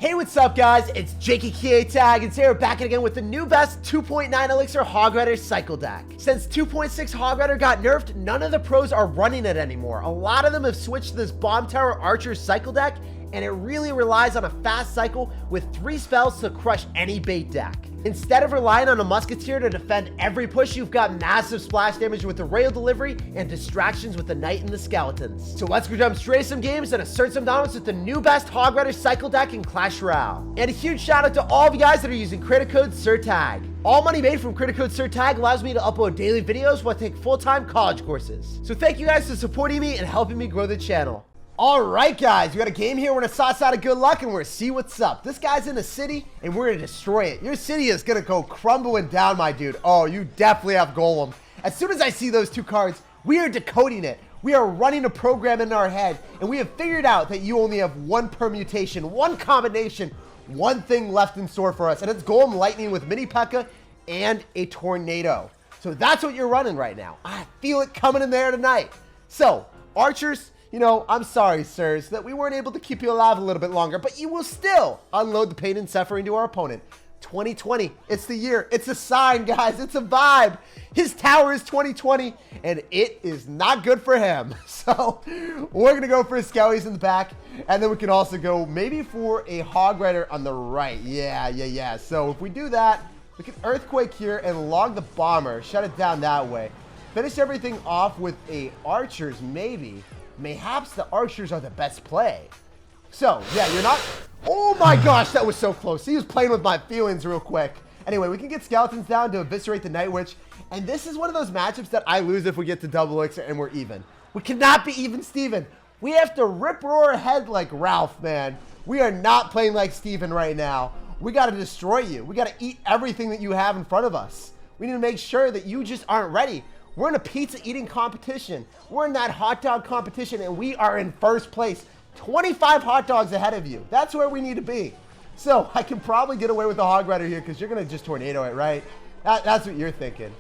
Hey, what's up, guys? It's SirTagCR, and today we're back again with the new best 2.9 Elixir Hog Rider Cycle Deck. Since 2.6 Hog Rider got nerfed, none of the pros are running it anymore. A lot of them have switched to this Bomb Tower Archer Cycle Deck, and it really relies on a fast cycle with 3 spells to crush any bait deck. Instead of relying on a Musketeer to defend every push, you've got massive splash damage with the Royale delivery and distractions with the Knight and the Skeletons. So let's go jump straight to some games and assert some dominance with the new best Hog Rider Cycle Deck in Clash Royale. And a huge shout out to all of you guys that are using credit code SirTag. All money made from credit code SirTag allows me to upload daily videos while I take full-time college courses. So thank you guys for supporting me and helping me grow the channel. Alright guys, we got a game here. We're gonna sauce out of good luck and we're gonna see what's up. This guy's in a city and we're gonna destroy it. Your city is gonna go crumbling down, my dude. Oh, you definitely have Golem. As soon as I see those 2 cards, we are decoding it. We are running a program in our head and we have figured out that you only have 1 permutation, 1 combination, 1 thing left in store for us, and it's Golem Lightning with Mini P.E.K.K.A and a Tornado. So that's what you're running right now. I feel it coming in there tonight. So, Archers, you know, I'm sorry, sirs, that we weren't able to keep you alive a little bit longer, but you will still unload the pain and suffering to our opponent. 2020, it's the year. It's a sign, guys. It's a vibe. His tower is 2020, and it is not good for him. So we're going to go for his Skellies in the back, and then we can also go maybe for a Hog Rider on the right. Yeah. So if we do that, we can Earthquake here and log the Bomber, shut it down that way. Finish everything off with a Archers, maybe. Mayhaps the Archers are the best play. So, yeah, you're not... Oh my gosh, that was so close. He was playing with my feelings real quick. Anyway, we can get Skeletons down to eviscerate the Night Witch. And this is one of those matchups that I lose if we get to double elixir and we're even. We cannot be even, Steven. We have to rip-roar ahead like Ralph, man. We are not playing like Steven right now. We got to destroy you. We got to eat everything that you have in front of us. We need to make sure that you just aren't ready. We're in a pizza eating competition. We're in that hot dog competition and we are in first place. 25 hot dogs ahead of you. That's where we need to be. So I can probably get away with the Hog Rider here because you're going to just Tornado it, right? That's what you're thinking.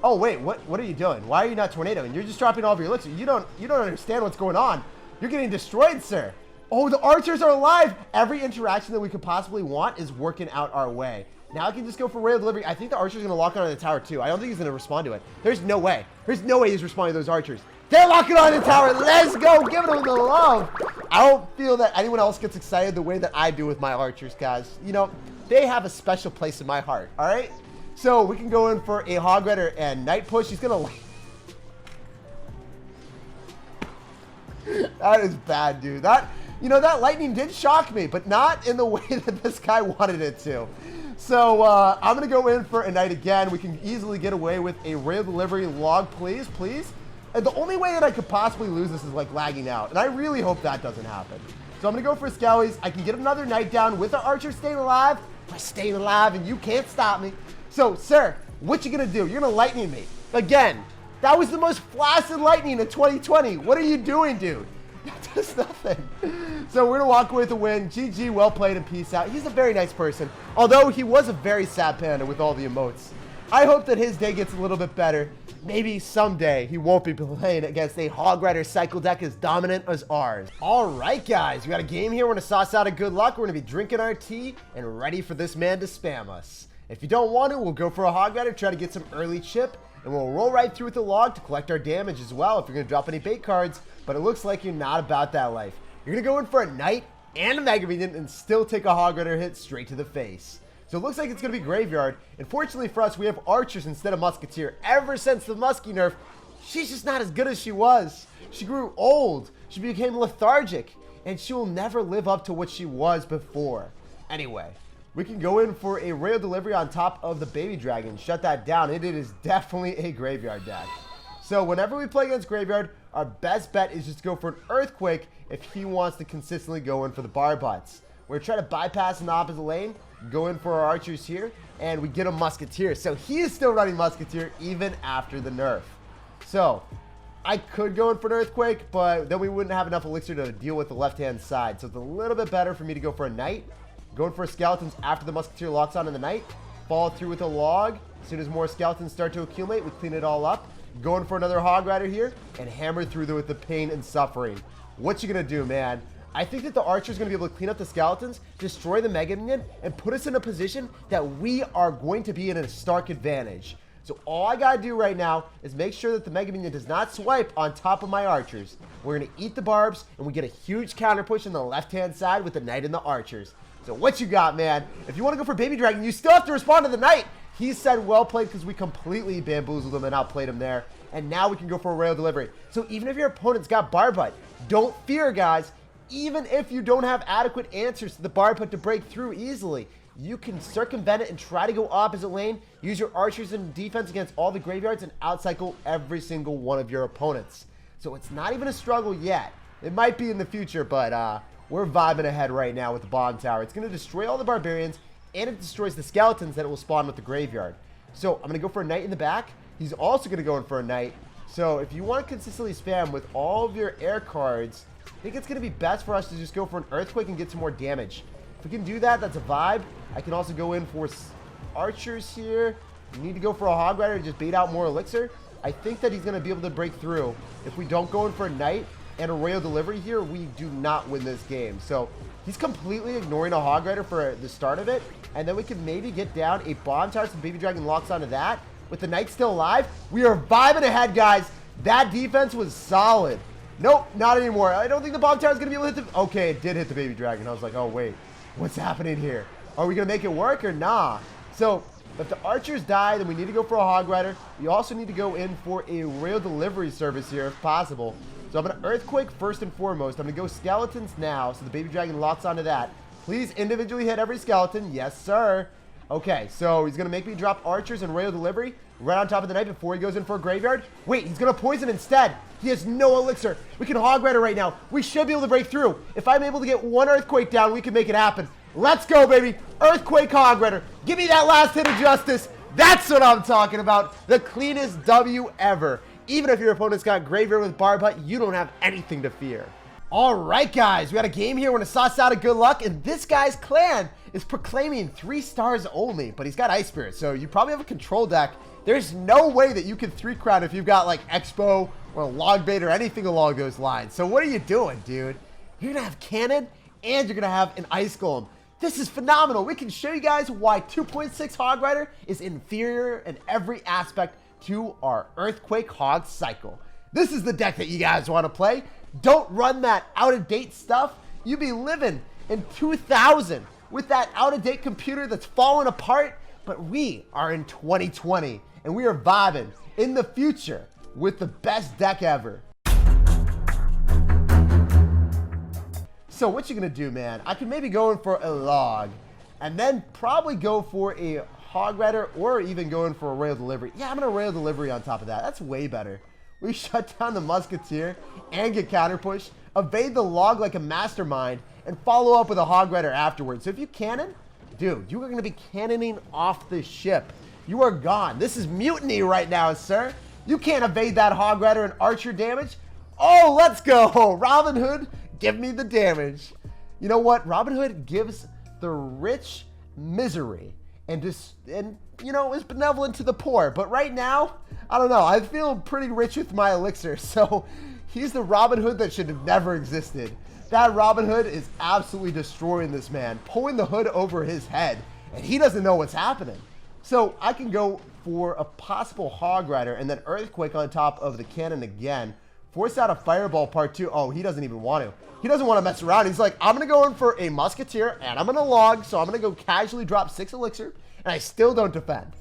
Oh, wait, what are you doing? Why are you not tornadoing? You're just dropping all of your elixir. You don't understand what's going on. You're getting destroyed, sir. Oh, the Archers are alive. Every interaction that we could possibly want is working out our way. Now I can just go for Royale delivery. I think the Archer's going to lock on the tower too. I don't think he's going to respond to it. There's no way. There's no way he's responding to those Archers. They're locking on the tower. Let's go. Give them the love. I don't feel that anyone else gets excited the way that I do with my Archers, guys. You know, they have a special place in my heart. All right? So we can go in for a Hog Rider and Night Push. He's going to... That is bad, dude. You know, that lightning did shock me, but not in the way that this guy wanted it to. So I'm going to go in for a Knight again. We can easily get away with a Royale delivery log, please. And the only way that I could possibly lose this is like lagging out. And I really hope that doesn't happen. So I'm going to go for Skellies. I can get another Knight down with the Archer staying alive. We're staying alive and you can't stop me. So, sir, what you going to do? You're going to lightning me. Again, that was the most flaccid lightning of 2020. What are you doing, dude? That does nothing. So we're going to walk away with a win. GG, well played, and peace out. He's a very nice person, although he was a very sad panda with all the emotes. I hope that his day gets a little bit better. Maybe someday he won't be playing against a Hog Rider Cycle Deck as dominant as ours. All right, guys, we got a game here. We're going to sauce out of good luck. We're going to be drinking our tea and ready for this man to spam us. If you don't want to, we'll go for a Hog Rider, try to get some early chip, and we'll roll right through with the log to collect our damage as well if you're going to drop any bait cards. But it looks like you're not about that life. You're going to go in for a Knight and a Mega Minion and still take a Hog Rider hit straight to the face. So it looks like it's going to be Graveyard. And fortunately for us, we have Archers instead of Musketeer. Ever since the Muskie nerf, she's just not as good as she was. She grew old. She became lethargic. And she will never live up to what she was before. Anyway, we can go in for a Royale delivery on top of the Baby Dragon. Shut that down. It is definitely a Graveyard deck. So whenever we play against Graveyard, our best bet is just to go for an Earthquake if he wants to consistently go in for the bar butts. We're trying to bypass in the opposite lane, go in for our Archers here, and we get a Musketeer. So he is still running Musketeer even after the nerf. So I could go in for an Earthquake, but then we wouldn't have enough elixir to deal with the left-hand side. So it's a little bit better for me to go for a Knight, going for Skeletons after the Musketeer locks on in the Knight, follow through with a log. As soon as more Skeletons start to accumulate, we clean it all up. Going for another Hog Rider here and hammer through with the pain and suffering. What you gonna do, man? I think that the archer is going to be able to clean up the skeletons, destroy the Mega Minion, and put us in a position that we are going to be in a stark advantage. So all I got to do right now is make sure that the Mega Minion does not swipe on top of my archers. We're going to eat the barbs, and we get a huge counter push on the left-hand side with the knight and the archers. So what you got, man? If you want to go for Baby Dragon, you still have to respond to the knight. He said well played because we completely bamboozled him and outplayed him there. And now we can go for a Royale delivery. So even if your opponent's got Barb Butt, don't fear, guys. Even if you don't have adequate answers to the Barb Butt to break through easily, you can circumvent it and try to go opposite lane, use your archers in defense against all the graveyards, and outcycle every single one of your opponents. So it's not even a struggle yet. It might be in the future, but we're vibing ahead right now with the bomb tower. It's going to destroy all the barbarians, and it destroys the skeletons that it will spawn with the graveyard. So I'm going to go for a knight in the back. He's also going to go in for a knight. So if you want to consistently spam with all of your air cards, I think it's going to be best for us to just go for an earthquake and get some more damage. If we can do that, that's a vibe. I can also go in for archers here. You need to go for a Hog Rider to just bait out more elixir. I think that he's going to be able to break through. If we don't go in for a knight and a Royale delivery here, we do not win this game. So he's completely ignoring a Hog Rider for the start of it. And then we can maybe get down a bomb tower, some Baby Dragon locks onto that. With the knight still alive, we are vibing ahead, guys. That defense was solid. Nope, not anymore. I don't think the bomb tower is going to be able to hit the... Okay, it did hit the Baby Dragon. I was like, oh, wait. What's happening here? Are we going to make it work or nah? So if the archers die, then we need to go for a Hog Rider. We also need to go in for a Royale delivery service here if possible. So I'm going to Earthquake first and foremost. I'm going to go Skeletons now, so the Baby Dragon locks onto that. Please individually hit every skeleton. Yes, sir. Okay, so he's going to make me drop archers and Royale delivery right on top of the knight before he goes in for a graveyard. Wait, he's going to poison instead. He has no elixir. We can Hog Rider right now. We should be able to break through. If I'm able to get one earthquake down, we can make it happen. Let's go, baby. Earthquake Hog Rider. Give me that last hit of justice. That's what I'm talking about. The cleanest W ever. Even if your opponent's got graveyard with Barb Butt, you don't have anything to fear. All right, guys, we got a game here. We're going to sauce out of good luck, and this guy's clan is proclaiming 3 stars only, but he's got Ice Spirit, so you probably have a control deck. There's no way that you can 3-crown if you've got, like, Expo or Log Bait or anything along those lines. So what are you doing, dude? You're going to have Cannon, and you're going to have an Ice Golem. This is phenomenal. We can show you guys why 2.6 Hog Rider is inferior in every aspect to our Earthquake Hog cycle. This is the deck that you guys want to play. Don't run that out-of-date stuff. You be living in 2000 with that out-of-date computer that's falling apart. But we are in 2020, and we are vibing in the future with the best deck ever. So what you gonna do, man? I could maybe go in for a log, and then probably go for a Hog Rider, or even go in for a Royale delivery. Yeah, I'm gonna Royale delivery on top of that. That's way better. We shut down the Musketeer and get counter push, evade the log like a mastermind, and follow up with a Hog Rider afterwards. So if you cannon, dude, you are going to be cannoning off the ship. You are gone. This is mutiny right now, sir. You can't evade that Hog Rider and archer damage. Oh, let's go. Robin Hood, give me the damage. You know what? Robin Hood gives the rich misery and you know, is benevolent to the poor. But right now, I don't know. I feel pretty rich with my elixir. So he's the Robin Hood that should have never existed. That Robin Hood is absolutely destroying this man, pulling the hood over his head, and he doesn't know what's happening. So I can go for a possible Hog Rider and then Earthquake on top of the cannon again. Force out a Fireball part 2. Oh, he doesn't even want to. He doesn't want to mess around. He's like, I'm going to go in for a Musketeer, and I'm going to log, so I'm going to go casually drop 6 elixir, and I still don't defend.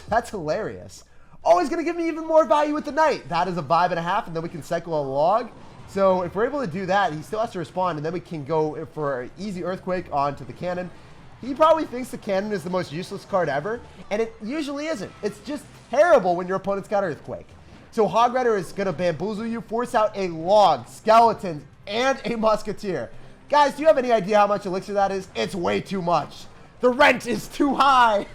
That's hilarious. Oh, he's going to give me even more value with the Knight. That is a 5.5, and then we can cycle a log. So if we're able to do that, he still has to respond, and then we can go for an easy Earthquake onto the cannon. He probably thinks the cannon is the most useless card ever, and it usually isn't. It's just terrible when your opponent's got Earthquake. So Hog Rider is going to bamboozle you, force out a log, skeletons, and a Musketeer. Guys, do you have any idea how much elixir that is? It's way too much. The rent is too high.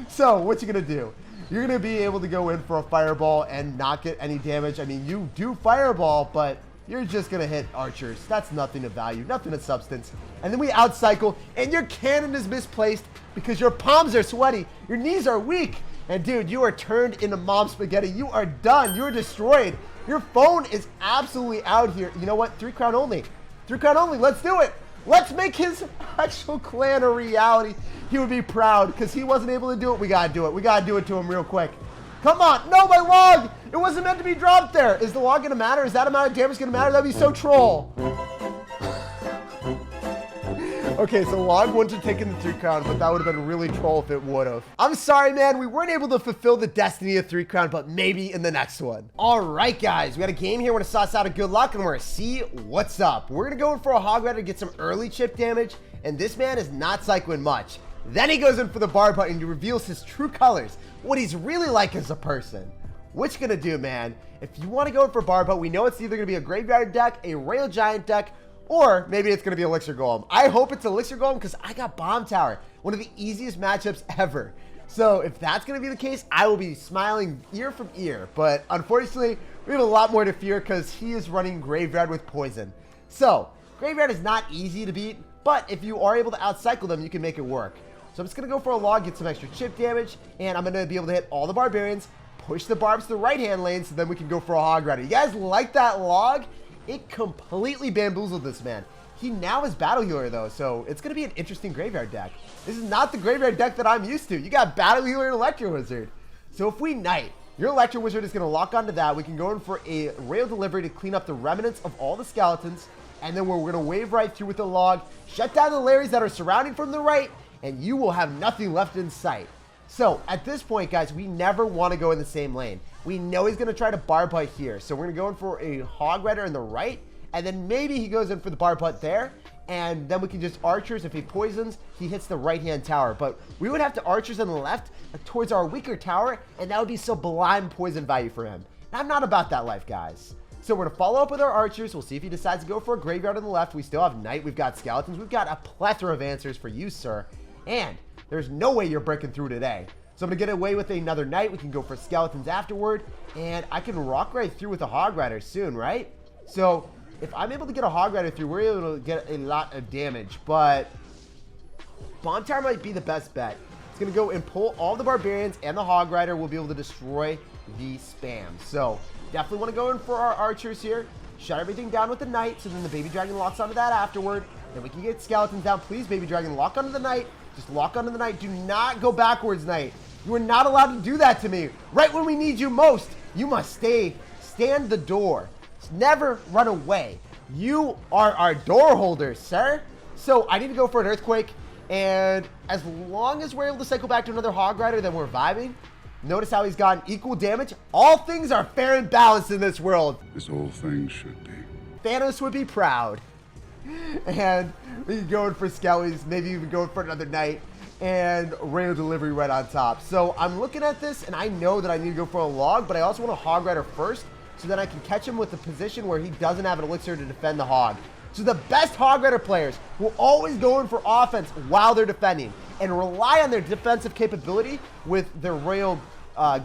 So what you going to do? You're going to be able to go in for a Fireball and not get any damage. I mean, you do Fireball, but you're just going to hit archers. That's nothing of value, nothing of substance. And then we outcycle, and your cannon is misplaced because your palms are sweaty, your knees are weak, and dude, you are turned into mom spaghetti. You are done. You are destroyed. Your phone is absolutely out here. You know what? 3 crown only. 3 crown only. Let's do it. Let's make his actual clan a reality. He would be proud because he wasn't able to do it. We got to do it. We got to do it to him real quick. Come on. No, my log. It wasn't meant to be dropped there. Is the log going to matter? Is that amount of damage going to matter? That'd be so troll. Okay, so log wouldn't have taken the 3 crown, but that would have been really troll if it would have. I'm sorry, man. We weren't able to fulfill the destiny of 3 crown, but maybe in the next one. All right, guys. We got a game here. We're going to sauce out a good luck, and we're going to see what's up. We're going to go in for a hog rider to get some early chip damage, and this man is not cycling much. Then he goes in for the bar putt, and he reveals his true colors, what he's really like as a person. What you going to do, man? If you want to go in for bar putt, we know it's either going to be a graveyard deck, a Royale Giant deck, or maybe it's going to be Elixir Golem. I hope it's Elixir Golem because I got Bomb Tower, one of the easiest matchups ever. So if that's going to be the case, I will be smiling ear from ear. But unfortunately, we have a lot more to fear because he is running Graveyard with Poison. So Graveyard is not easy to beat, but if you are able to outcycle them, you can make it work. So I'm just going to go for a log, get some extra chip damage, and I'm going to be able to hit all the Barbarians, push the Barbs to the right-hand lane, so then we can go for a Hog Rider. You guys like that log? It completely bamboozled this man. He now is Battle Healer though, so it's going to be an interesting graveyard deck. This is not the graveyard deck that I'm used to. You got Battle Healer and Electro Wizard. So if we Knight, your Electro Wizard is going to lock onto that. We can go in for a Rail Delivery to clean up the remnants of all the skeletons, and then we're going to wave right through with the log, shut down the Larrys that are surrounding from the right, and you will have nothing left in sight. So at this point, guys, we never want to go in the same lane. We know he's going to try to bar putt here. So we're going to go in for a hog rider in the right, and then maybe he goes in for the bar putt there, and then we can just archers. If he poisons, he hits the right-hand tower. But we would have to archers on the left towards our weaker tower, and that would be sublime poison value for him. And I'm not about that life, guys. So we're going to follow up with our archers. We'll see if he decides to go for a graveyard on the left. We still have Knight. We've got skeletons. We've got a plethora of answers for you, sir. And there's no way you're breaking through today. So I'm going to get away with another Knight. We can go for skeletons afterward. And I can rock right through with a Hog Rider soon, right? So if I'm able to get a Hog Rider through, we're able to get a lot of damage. But Bomb Tower might be the best bet. It's going to go and pull all the Barbarians, and the Hog Rider will be able to destroy the spam. So definitely want to go in for our archers here. Shut everything down with the Knight, so then the Baby Dragon locks onto that afterward. Then we can get skeletons down. Please, Baby Dragon, lock onto the Knight. Just lock onto the Knight. Do not go backwards, Knight. You are not allowed to do that to me. Right when we need you most, you must stand the door. Never run away. You are our door holder, sir. So I need to go for an Earthquake, and as long as we're able to cycle back to another Hog Rider, then we're vibing. Notice how he's gotten equal damage. All things are fair and balanced in this world. As all things should be. Thanos would be proud. And we can go in for Skellies, maybe even go in for another Knight, and Rail Delivery right on top. So I'm looking at this, and I know that I need to go for a log, but I also want a Hog Rider first, so that I can catch him with the position where he doesn't have an elixir to defend the hog. So the best Hog Rider players will always go in for offense while they're defending, and rely on their defensive capability with their Rail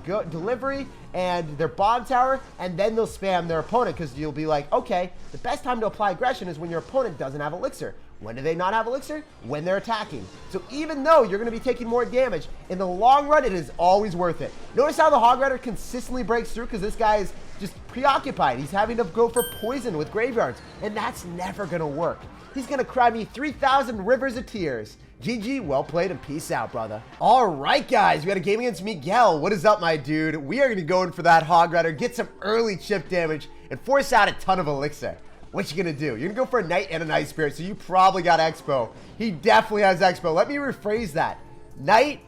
Delivery and their Bomb Tower, and then they'll spam their opponent, because you'll be like, okay, the best time to apply aggression is when your opponent doesn't have elixir. When do they not have elixir? When they're attacking. So even though you're going to be taking more damage, in the long run, it is always worth it. Notice how the Hog Rider consistently breaks through, because this guy is just preoccupied. He's having to go for poison with graveyards, and that's never going to work. He's going to cry me 3,000 rivers of tears. GG, well played, and peace out, brother. All right, guys, we got a game against Miguel. What is up, my dude? We are going to go in for that Hog Rider, get some early chip damage, and force out a ton of elixir. What you going to do? You're going to go for a Knight and an Ice Spirit, so you probably got Expo. He definitely has Expo. Let me rephrase that. Knight,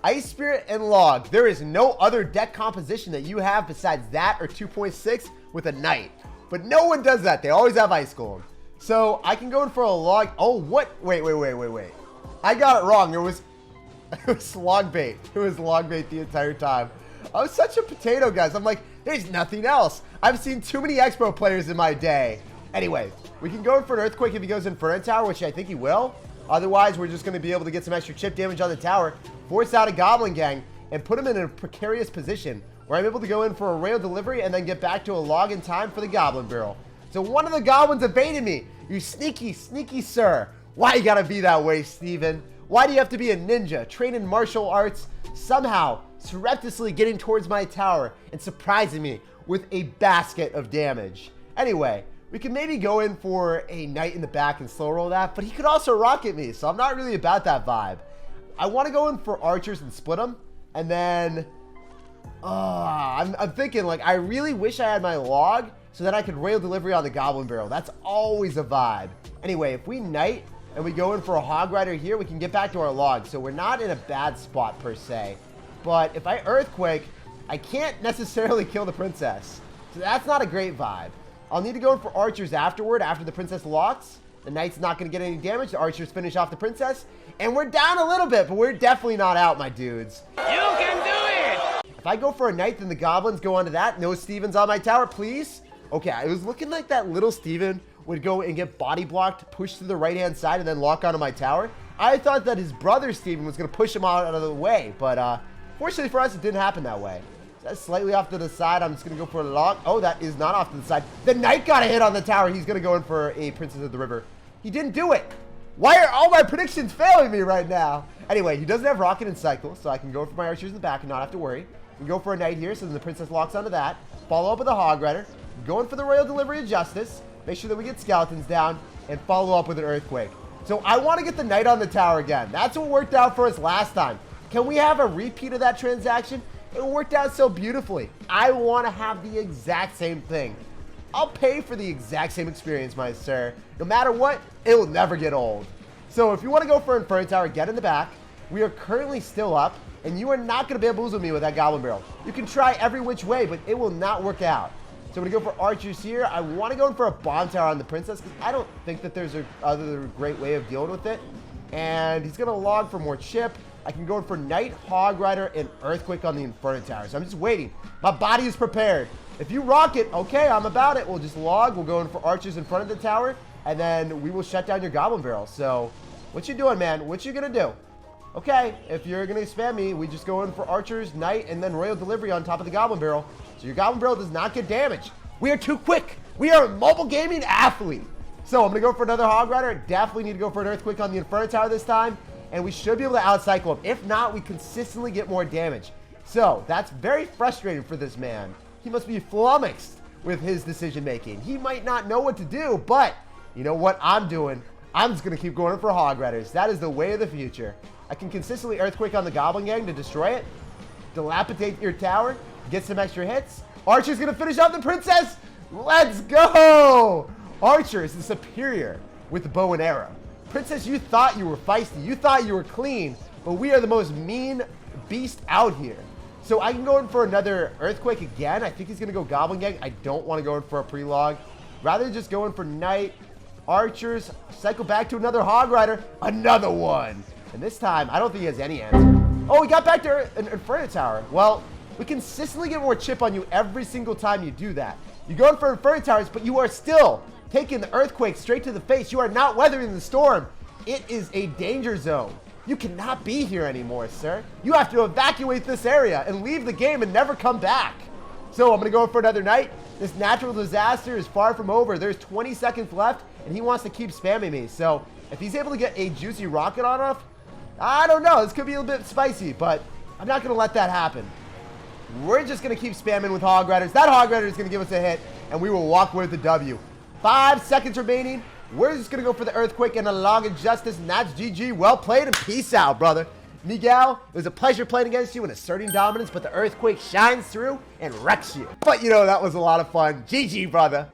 Ice Spirit, and Log. There is no other deck composition that you have besides that or 2.6 with a Knight. But no one does that. They always have Ice Golem. So I can go in for a Log. Oh, what? Wait. I got it wrong. It was log bait. It was log bait the entire time. I was such a potato, guys. I'm like, there's nothing else. I've seen too many Expo players in my day. Anyway, we can go in for an Earthquake if he goes Inferno Tower, which I think he will. Otherwise, we're just going to be able to get some extra chip damage on the tower, force out a Goblin Gang, and put him in a precarious position where I'm able to go in for a Rail Delivery and then get back to a log in time for the Goblin Barrel. So one of the Goblins evaded me. You sneaky, sneaky sir. Why you gotta be that way, Steven? Why do you have to be a ninja, trained in martial arts, somehow surreptitiously getting towards my tower and surprising me with a basket of damage? Anyway, We can maybe go in for a knight in the back and slow roll that, but he could also rocket me, so I'm not really about that vibe. I want to go in for archers and split them, and then I'm thinking, like, I really wish I had my log so that I could rail delivery on the goblin barrel. That's always a vibe. Anyway, if we knight and we go in for a hog rider here, we can get back to our log, so we're not in a bad spot per se. But if I earthquake, I can't necessarily kill the princess, so that's not a great vibe. I'll need to go in for archers afterward, after the princess locks. The knight's not going to get any damage. The archers finish off the princess. And we're down a little bit, but we're definitely not out, my dudes. You can do it! If I go for a knight, then the goblins go onto that. No Stevens on my tower, please. Okay, it was looking like that little Steven would go and get body blocked, push to the right-hand side, and then lock onto my tower. I thought that his brother Steven was going to push him out of the way, but fortunately for us, it didn't happen that way. That's slightly off to the side. I'm just going to go for a lock. Oh, that is not off to the side. The knight got a hit on the tower. He's going to go in for a Princess of the River. He didn't do it. Why are all my predictions failing me right now? Anyway, he doesn't have rocket and cycle, so I can go for my archers in the back and not have to worry. I can go for a knight here, so then the princess locks onto that. Follow up with a hog rider. Going for the royal delivery of justice. Make sure that we get skeletons down and follow up with an earthquake. So I want to get the knight on the tower again. That's what worked out for us last time. Can we have a repeat of that transaction? It worked out so beautifully. I want to have the exact same thing. I'll pay for the exact same experience, my sir. No matter what, it will never get old. So if you want to go for Inferno Tower, get in the back. We are currently still up, and you are not going to bamboozle me with that Goblin Barrel. You can try every which way, but it will not work out. So I'm going to go for archers here. I want to go in for a bomb tower on the princess, because I don't think that there's a other great way of dealing with it. And he's going to log for more chip. I can go in for Knight, Hog Rider, and Earthquake on the Inferno Tower. So I'm just waiting. My body is prepared. If you rock it, okay, I'm about it. We'll just log. We'll go in for archers in front of the tower, and then we will shut down your Goblin Barrel. So what you doing, man? What you going to do? Okay, if you're going to spam me, we just go in for archers, Knight, and then Royal Delivery on top of the Goblin Barrel. So your Goblin Barrel does not get damaged. We are too quick. We are a mobile gaming athlete. So I'm going to go for another Hog Rider. Definitely need to go for an Earthquake on the Inferno Tower this time. And we should be able to outcycle him. If not, we consistently get more damage. So that's very frustrating for this man. He must be flummoxed with his decision making. He might not know what to do, but you know what I'm doing? I'm just going to keep going for Hog Riders. That is the way of the future. I can consistently Earthquake on the Goblin Gang to destroy it. Dilapidate your tower. Get some extra hits. Archer's going to finish off the princess. Let's go. Archer is the superior with the bow and arrow. Princess, you thought you were feisty. You thought you were clean, but we are the most mean beast out here. So I can go in for another Earthquake again. I think he's going to go Goblin Gang. I don't want to go in for a pre-log. Rather just go in for Knight, Archers, cycle back to another Hog Rider. Another one. And this time, I don't think he has any answer. Oh, we got back to an Inferno Tower. Well, we consistently get more chip on you every single time you do that. You go in for Inferno Towers, but you are still taking the Earthquake straight to the face. You are not weathering the storm. It is a danger zone. You cannot be here anymore, sir. You have to evacuate this area and leave the game and never come back. So I'm going to go for another Knight. This natural disaster is far from over. There's 20 seconds left, and he wants to keep spamming me. So if he's able to get a juicy rocket on off, I don't know. This could be a little bit spicy, but I'm not going to let that happen. We're just going to keep spamming with Hog Riders. That Hog Rider is going to give us a hit, and we will walk away with the W. 5 seconds remaining. We're just going to go for the Earthquake and a log of justice, and that's GG. Well played, and peace out, brother. Miguel, it was a pleasure playing against you and asserting dominance, but the Earthquake shines through and wrecks you. But, you know, that was a lot of fun. GG, brother.